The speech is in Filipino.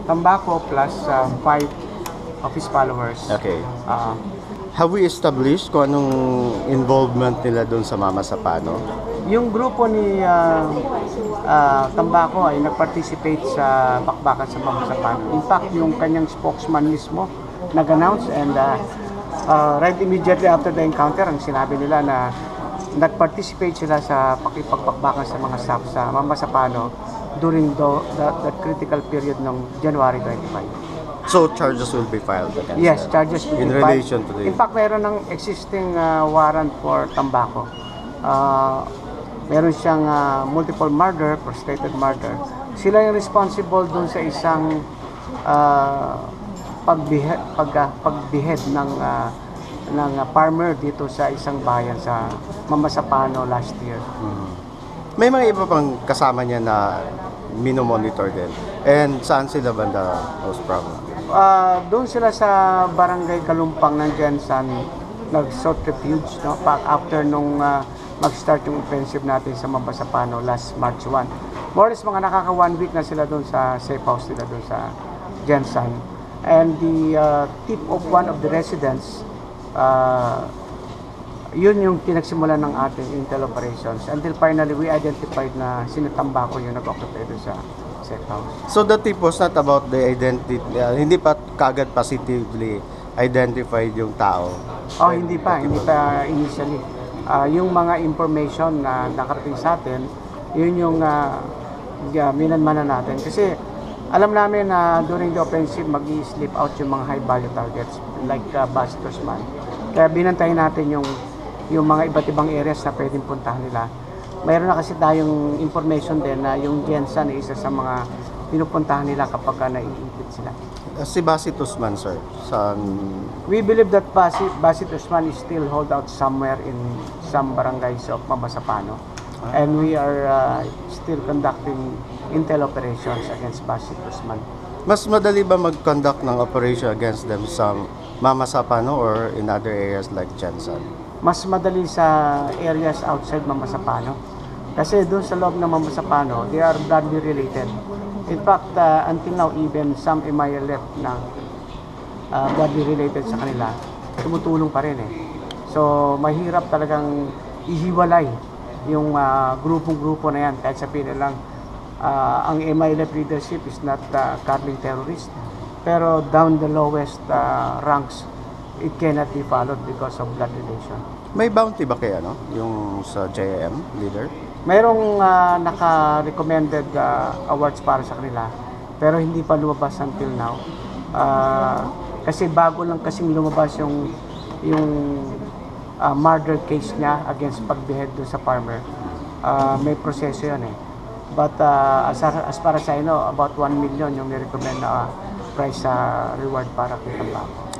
Tambaco plus 5 of his followers. Okay. Uh, Have we established kung anong involvement nila doon sa Mama Sapano? yung grupo ni Tambaco ay nag-participate sa bakbakan sa Mama Sapano. In fact, yung kanyang spokesman mismo nag-announce and right immediately after the encounter, ang sinabi nila na nag-participate sila sa pakipagpakbakan sa mga staff sa Mama Sapano during that critical period ng January 25. So charges will be filed against Yes, them charges will in be filed. relation to the... In fact, meron ng existing warrant for Tambaco. Meron siyang multiple murder, frustrated murder. Sila yung responsible dun sa isang pagbehead ng farmer dito sa isang bayan sa Mamasapano last year. May mga iba pang kasama niya na minomonitor din. And saan sila banda most probably? Doon sila sa barangay Kalumpang ng Jensan nag-sought refuge no? After nung mag-start yung offensive natin sa Mamasapano last March 1. More or less mga nakaka 1 week na sila doon sa safe house nila doon sa Jensan. And the tip of one of the residents, yun yung pinagsimulan ng ating intel operations until finally we identified na sinitambako yung nag-occupy doon sa safe house. So the tip was not about the identity, hindi pa kagad positively identified yung tao? Oh, hindi pa initially. Yung mga information na nakarating sa atin, yun yung minanmanan natin. Kasi alam namin na during the offensive mag-i-slip out yung mga high value targets like Bastos man. Kaya binantayin natin yung mga iba't ibang areas na pwedeng puntahan nila. Mayroon na kasi tayong information din na yung Jensan ay isa sa mga pinupuntahan nila kapag naiipit sila. Si Basit Usman, sir, We believe that Basit Usman is still hold out somewhere in some barangays of Mamasapano. And we are still conducting intel operations against Basit Usman. Mas madali ba mag-conduct ng operation against them sa Mamasapano or in other areas like Jensan? Mas madali sa areas outside Mamasapano. Kasi doon sa loob ng Mamasapano, they are bloodly related. In fact, until now, even some MILF na bloodly related sa kanila, tumutulong pa rin eh. So, mahirap talagang ihiwalay yung grupong-grupo na yan. Kahit sabihin nilang ang MILF leadership is not curbing terrorist. Pero down the lowest ranks, it cannot be followed because of blood relation. May bounty ba kaya yung sa JM leader? Mayroong naka-recommended awards para sa kanila, pero hindi pa lumabas until now. Kasi bago lang kasing lumabas yung murder case niya against pagbehead doon sa farmer. May proseso yan eh. But as para sa about 1 million yung ni-recommend na price reward para kay Tambaco.